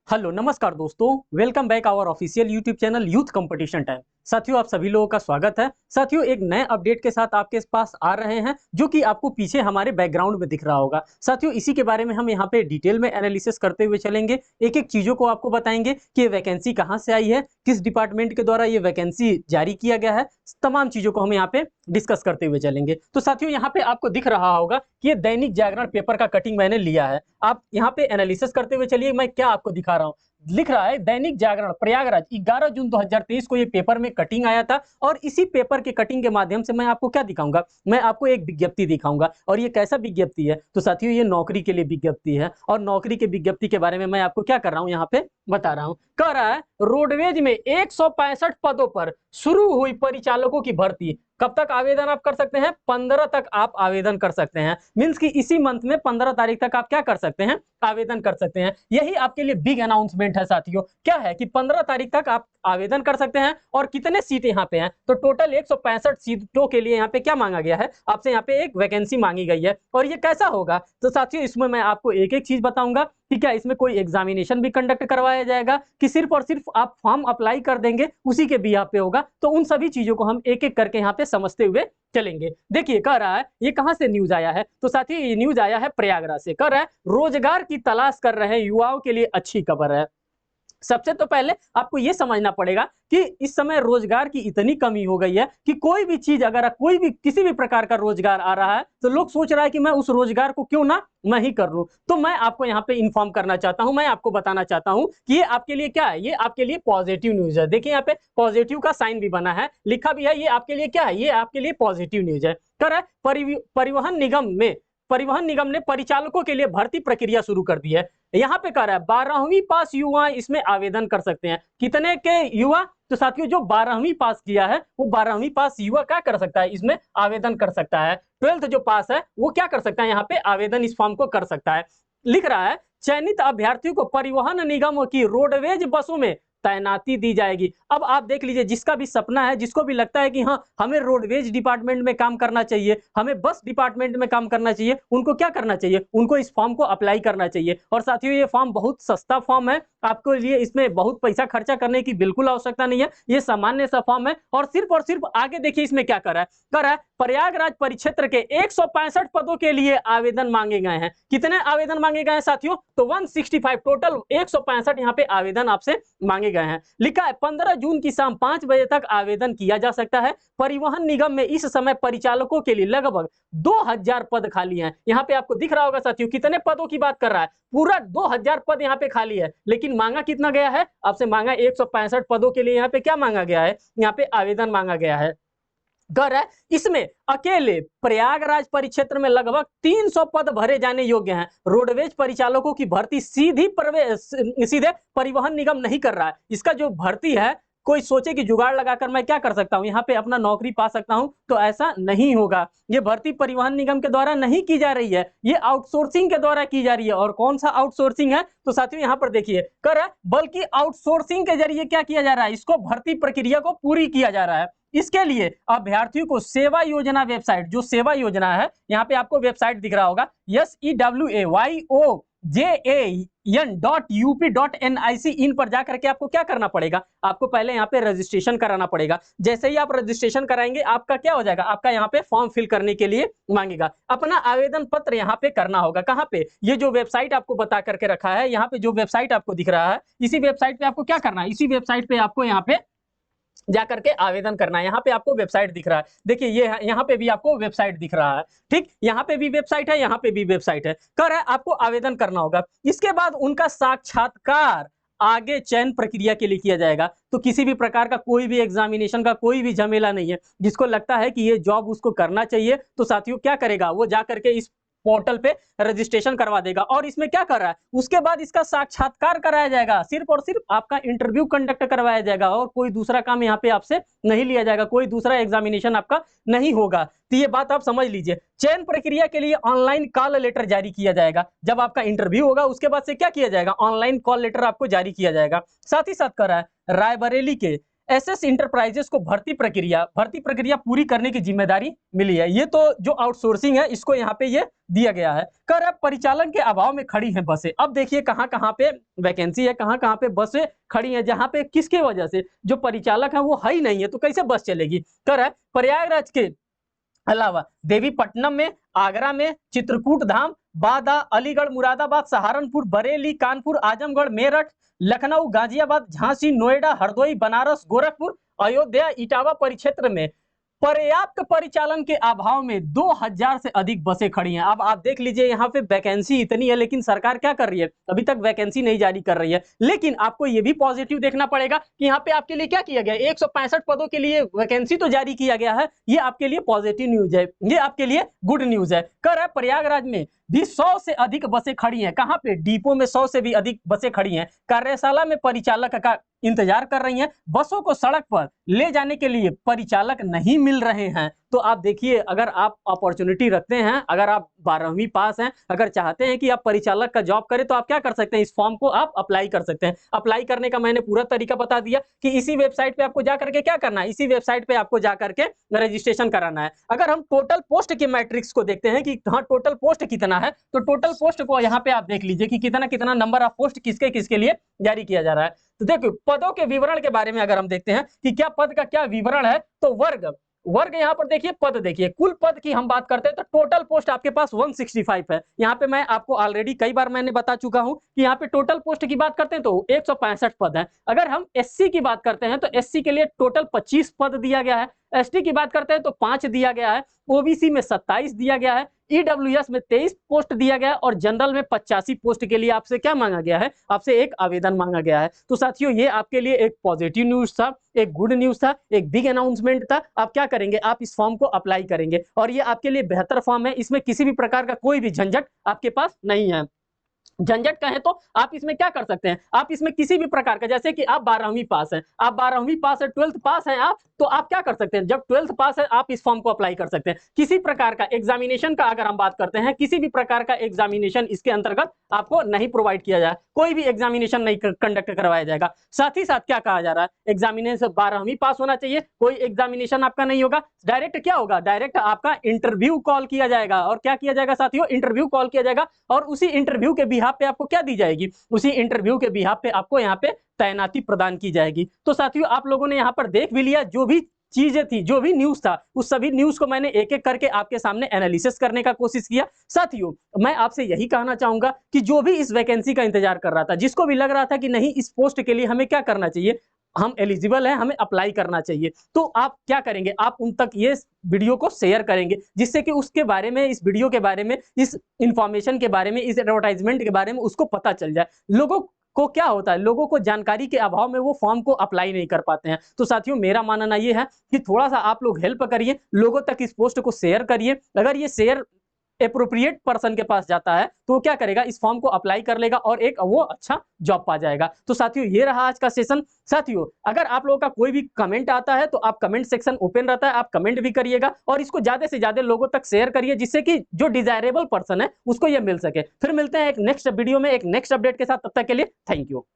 Hello नमस्कार दोस्तों, welcome back our official YouTube channel Youth Competition Time. साथियों, आप सभी लोगों का स्वागत है। साथियों, एक नए अपडेट के साथ आपके पास आ रहे हैं जो कि आपको पीछे हमारे बैकग्राउंड में दिख रहा होगा। साथियों, इसी के बारे में हम यहाँ पे डिटेल में एनालिसिस करते हुए चलेंगे। एक एक चीजों को आपको बताएंगे कि ये वैकेंसी कहाँ से आई है, किस डिपार्टमेंट के द्वारा ये वैकेंसी जारी किया गया है। तमाम चीजों को हम यहाँ पे डिस्कस करते हुए चलेंगे। तो साथियों, यहाँ पे आपको दिख रहा होगा कि ये दैनिक जागरण पेपर का कटिंग मैंने लिया है। आप यहाँ पे एनालिसिस करते हुए चलिए, मैं क्या आपको दिखा रहा हूँ। लिख रहा है दैनिक जागरण प्रयागराज 11 जून 2023 को ये पेपर में कटिंग आया था और इसी पेपर के कटिंग के माध्यम से मैं आपको क्या दिखाऊंगा, मैं आपको एक विज्ञप्ति दिखाऊंगा। और ये कैसा विज्ञप्ति है तो साथियों, ये नौकरी के लिए विज्ञप्ति है और नौकरी के विज्ञप्ति के बारे में मैं आपको क्या कर रहा हूं, यहाँ पे बता रहा हूं। कह रहा है रोडवेज में 165 पदों पर शुरू हुई परिचालकों की भर्ती। कब तक आवेदन आप कर सकते हैं? 15 तक आप आवेदन कर सकते हैं। मींस कि इसी मंथ में 15 तारीख तक आप क्या कर सकते हैं, आवेदन कर सकते हैं। यही आपके लिए बिग अनाउंसमेंट है साथियों। क्या है कि 15 तारीख तक आप आवेदन कर सकते हैं। और कितने सीट यहाँ पे हैं तो टोटल 165 सीटों के लिए यहाँ पे क्या मांगा गया है, आपसे यहाँ पे एक वैकेंसी मांगी गई है। और ये कैसा होगा तो साथियों, इसमें मैं आपको एक एक चीज बताऊंगा कि क्या इसमें कोई एग्जामिनेशन भी कंडक्ट करवाया जाएगा कि सिर्फ और सिर्फ आप फॉर्म अप्लाई कर देंगे उसी के बिहाफ पे होगा। तो उन सभी चीजों को हम एक एक करके यहाँ पे समझते हुए चलेंगे। देखिए, कह रहा है ये कहां से न्यूज आया है तो साथियों, ये न्यूज आया है प्रयागराज से। कह रहा है रोजगार की तलाश कर रहे युवाओं के लिए अच्छी खबर है। सबसे तो पहले आपको यह समझना पड़ेगा कि इस समय रोजगार की इतनी कमी हो गई है कि कोई भी चीज, अगर कोई भी किसी भी प्रकार का रोजगार आ रहा है तो लोग सोच रहा है कि मैं उस रोजगार को क्यों ना मैं ही कर लूं। तो मैं आपको यहाँ पे इन्फॉर्म करना चाहता हूं, मैं आपको बताना चाहता हूं कि ये आपके लिए क्या है, ये आपके लिए पॉजिटिव न्यूज है। देखिए यहाँ पे पॉजिटिव का साइन भी बना है, लिखा भी है। ये आपके लिए क्या है, ये आपके लिए पॉजिटिव न्यूज है। कर है परिवहन निगम ने परिचालकों के लिए भर्ती प्रक्रिया शुरू कर दी है। यहाँ पे कह रहा है 12वीं पास युवा इसमें आवेदन कर सकते हैं। कितने के युवा तो साथियों, जो 12वीं पास किया है वो 12वीं पास युवा क्या कर सकता है, इसमें आवेदन कर सकता है। 12th जो पास है वो क्या कर सकता है, यहाँ पे आवेदन इस फॉर्म को कर सकता है। लिख रहा है चयनित अभ्यर्थियों को परिवहन निगम की रोडवेज बसों में तैनाती दी जाएगी। अब आप देख लीजिए, जिसका भी सपना है, जिसको भी लगता है कि हाँ हमें रोडवेज डिपार्टमेंट में काम करना चाहिए, हमें बस डिपार्टमेंट में काम करना चाहिए, उनको क्या करना चाहिए, उनको इस फॉर्म को अप्लाई करना चाहिए। और साथियों, ये फॉर्म बहुत सस्ता फॉर्म है, आपको लिए इसमें बहुत पैसा खर्चा करने की बिल्कुल आवश्यकता नहीं है। ये सामान्य सा फॉर्म है। और सिर्फ आगे देखिए इसमें क्या कर रहा है, प्रयागराज परिक्षेत्र के 165 पदों के लिए आवेदन मांगे गए हैं। कितने आवेदन मांगे गए हैं साथियों तो 165, टोटल 165 यहाँ पे आवेदन आपसे मांगे गए हैं। लिखा है 15 जून की शाम 5 बजे तक आवेदन किया जा सकता है। परिवहन निगम में इस समय परिचालकों के लिए लगभग 2000 पद खाली हैं। यहाँ पे आपको दिख रहा होगा साथियों, कितने पदों की बात कर रहा है, पूरा 2000 पद यहाँ पे खाली है। लेकिन मांगा कितना गया है, आपसे मांगा 165 पदों के लिए यहाँ पे क्या मांगा गया है, यहाँ पे आवेदन मांगा गया है। कर है इसमें अकेले प्रयागराज परिक्षेत्र में लगभग 300 पद भरे जाने योग्य हैं। रोडवेज परिचालकों की भर्ती सीधे परिवहन निगम नहीं कर रहा है। इसका जो भर्ती है, कोई सोचे कि जुगाड़ लगाकर मैं क्या कर सकता हूं, यहाँ पे अपना नौकरी पा सकता हूं, तो ऐसा नहीं होगा। ये भर्ती परिवहन निगम के द्वारा नहीं की जा रही है, ये आउटसोर्सिंग के द्वारा की जा रही है। और कौन सा आउटसोर्सिंग है तो साथियों, यहाँ पर देखिए कर बल्कि आउटसोर्सिंग के जरिए क्या किया जा रहा है, इसको भर्ती प्रक्रिया को पूरी किया जा रहा है। इसके लिए अभ्यर्थियों को सेवा योजना वेबसाइट, जो सेवा योजना है, यहाँ पे आपको वेबसाइट दिख रहा होगा SEWAYOJAN.UP.NIC, इन पर जाकर के आपको क्या करना पड़ेगा, आपको पहले यहाँ पे रजिस्ट्रेशन कराना पड़ेगा। जैसे ही आप रजिस्ट्रेशन कराएंगे, आपका क्या हो जाएगा, आपका यहाँ पे फॉर्म फिल करने के लिए मांगेगा। अपना आवेदन पत्र यहाँ पे करना होगा। कहाँ पे, ये जो वेबसाइट आपको बता करके रखा है, यहाँ पे जो वेबसाइट आपको दिख रहा है, इसी वेबसाइट पे आपको क्या करना है, इसी वेबसाइट पे आपको यहाँ पे जाकर के आवेदन करना है। यहाँ पे आपको वेबसाइट दिख रहा है, देखिए ये यहाँ पे भी आपको वेबसाइट दिख रहा है। ठीक, यहाँ पे भी वेबसाइट है, यहाँ पे भी वेबसाइट है। कर है आपको आवेदन करना होगा। इसके बाद उनका साक्षात्कार आगे चयन प्रक्रिया के लिए किया जाएगा। तो किसी भी प्रकार का कोई भी एग्जामिनेशन का कोई भी झमेला नहीं है। जिसको लगता है कि ये जॉब उसको करना चाहिए तो साथियों क्या करेगा, वो जाकर के इस पोर्टल पे रजिस्ट्रेशन करवा देगा। और इसमें क्या कर रहा है, उसके बाद इसका साक्षात्कार कराया जाएगा। सिर्फ और सिर्फ आपका इंटरव्यू कंडक्ट करवाया जाएगा और कोई दूसरा काम यहाँ पे आपसे नहीं लिया जाएगा, कोई दूसरा एग्जामिनेशन आपका नहीं होगा। तो ये बात आप समझ लीजिए। चयन प्रक्रिया के लिए ऑनलाइन कॉल लेटर जारी किया जाएगा। जब आपका इंटरव्यू होगा उसके बाद से क्या किया जाएगा, ऑनलाइन कॉल लेटर आपको जारी किया जाएगा। साथ ही साथ कर रहा है रायबरेली के एसएस इंटरप्राइजेस को भर्ती प्रक्रिया पूरी करने की जिम्मेदारी मिली है। ये तो जो आउटसोर्सिंग है इसको यहाँ पे ये दिया गया है। कर अब परिचालन के अभाव में खड़ी हैं बसें। अब देखिए कहाँ कहाँ पे वैकेंसी है, कहाँ कहाँ पे बसें खड़ी हैं, जहाँ पे किसके वजह से जो परिचालक है वो है ही नहीं है, तो कैसे बस चलेगी। कर है प्रयागराज के अलावा देवीपट्टनम में, आगरा में, चित्रकूट धाम, बादा, अलीगढ़, मुरादाबाद, सहारनपुर, बरेली, कानपुर, आजमगढ़, मेरठ, लखनऊ, गाजियाबाद, झांसी, नोएडा, हरदोई, बनारस, गोरखपुर, अयोध्या, इटावा परिक्षेत्र में पर्याप्त परिचालन के अभाव में 2000 से अधिक बसें खड़ी हैं। अब आप देख लीजिए यहाँ पे वैकेंसी इतनी है, लेकिन सरकार क्या कर रही है, अभी तक वैकेंसी नहीं जारी कर रही है। लेकिन आपको ये भी पॉजिटिव देखना पड़ेगा कि यहाँ पे आपके लिए क्या किया गया, 165 पदों के लिए वैकेंसी तो जारी किया गया है। ये आपके लिए पॉजिटिव न्यूज है, ये आपके लिए गुड न्यूज है। कर है प्रयागराज में भी 100 से अधिक बसें खड़ी हैं। कहाँ पे, डिपो में 100 से भी अधिक बसें खड़ी हैं। कार्यशाला में परिचालक का इंतजार कर रही हैं। बसों को सड़क पर ले जाने के लिए परिचालक नहीं मिल रहे हैं। तो आप देखिए, अगर आप अपॉर्चुनिटी रखते हैं, अगर आप 12वीं पास हैं, अगर चाहते हैं कि आप परिचालक का जॉब करें, तो आप क्या कर सकते हैं, इस फॉर्म को आप अप्लाई कर सकते हैं। अप्लाई करने का मैंने पूरा तरीका बता दिया कि इसी वेबसाइट पे आपको जाकर के क्या करना है, इसी वेबसाइट पे आपको जाकर के रजिस्ट्रेशन कराना है। अगर हम टोटल पोस्ट के मैट्रिक्स को देखते हैं कि हाँ टोटल पोस्ट कितना है, तो टोटल पोस्ट को यहाँ पे आप देख लीजिए कि कितना कितना नंबर ऑफ पोस्ट किसके किसके लिए जारी किया जा रहा है। तो देखो पदों के विवरण के बारे में अगर हम देखते हैं कि क्या पद का क्या विवरण है, तो वर्ग यहाँ पर देखिए, पद देखिए, कुल पद की हम बात करते हैं तो टोटल पोस्ट आपके पास 165 है। यहाँ पे मैं आपको ऑलरेडी कई बार मैंने बता चुका हूं कि यहाँ पे टोटल पोस्ट की बात करते हैं तो 165 पद है। अगर हम एससी की बात करते हैं तो एससी के लिए टोटल 25 पद दिया गया है। एसटी की बात करते हैं तो 5 दिया गया है। ओबीसी में 27 दिया गया है। ईडब्ल्यूएस में 23 पोस्ट दिया गया है और जनरल में 85 पोस्ट के लिए आपसे क्या मांगा गया है, आपसे एक आवेदन मांगा गया है। तो साथियों ये आपके लिए एक पॉजिटिव न्यूज था, एक गुड न्यूज था, एक बिग अनाउंसमेंट था। आप क्या करेंगे, आप इस फॉर्म को अप्लाई करेंगे और ये आपके लिए बेहतर फॉर्म है। इसमें किसी भी प्रकार का कोई भी झंझट आपके पास नहीं है। झंझट कहें तो आप इसमें क्या कर सकते हैं, आप इसमें किसी भी प्रकार का, जैसे कि आप 12वीं पास हैं, आप 12वीं पास है, 12th पास हैं आप, तो आप क्या कर सकते हैं, जब 12th पास है आप इस फॉर्म को अप्लाई कर सकते हैं। किसी प्रकार का एग्जामिनेशन का अगर हम बात करते हैं, किसी भी प्रकार का एग्जामिनेशन इसके अंतर्गत आपको नहीं प्रोवाइड किया जाए, कोई भी एग्जामिनेशन नहीं कंडक्ट करवाया जाएगा। साथ ही साथ क्या कहा जा रहा है, एग्जामिनेशन 12वीं पास होना चाहिए, कोई एग्जामिनेशन आपका नहीं होगा, डायरेक्ट क्या होगा, डायरेक्ट आपका इंटरव्यू कॉल किया जाएगा। और क्या किया जाएगा साथियों, इंटरव्यू कॉल किया जाएगा और उसी इंटरव्यू के बिहाफ पे आपको क्या दी जाएगी, उसी इंटरव्यू के बिहाफ पे आपको यहाँ पे तैनाती प्रदान की जाएगी। तो साथियों आप लोगों ने यहाँ पर देख भी लिया, जो भी चीजें थी, जो भी न्यूज था, उस सभी न्यूज को मैंने एक एक करके आपके सामने एनालिसिस करने का कोशिश किया। साथियों मैं आपसे यही कहना चाहूंगा कि जो भी इस वैकेंसी का इंतजार कर रहा था, जिसको भी लग रहा था कि नहीं इस पोस्ट के लिए हमें क्या करना चाहिए, हम एलिजिबल हैं, हमें अप्लाई करना चाहिए, तो आप क्या करेंगे, आप उन तक ये वीडियो को शेयर करेंगे, जिससे कि उसके बारे में, इस वीडियो के बारे में, इस इंफॉर्मेशन के बारे में, इस एडवर्टाइजमेंट के बारे में उसको पता चल जाए। लोगों को क्या होता है, लोगों को जानकारी के अभाव में वो फॉर्म को अप्लाई नहीं कर पाते हैं। तो साथियों मेरा मानना ये है कि थोड़ा सा आप लोग हेल्प करिए, लोगों तक इस पोस्ट को शेयर करिए। अगर ये शेयर एप्रोप्रिएट पर्सन के पास जाता है तो वो क्या करेगा, इस फॉर्म को अप्लाई कर लेगा और एक वो अच्छा जॉब पा जाएगा। तो साथियों ये रहा आज का सेशन। साथियों अगर आप लोगों का कोई भी कमेंट आता है तो आप कमेंट सेक्शन ओपन रहता है, आप कमेंट भी करिएगा और इसको ज्यादा से ज्यादा लोगों तक शेयर करिए, जिससे कि जो डिजायरेबल पर्सन है उसको ये मिल सके। फिर मिलते हैं एक नेक्स्ट वीडियो में एक नेक्स्ट अपडेट के साथ, तब तक के लिए थैंक यू।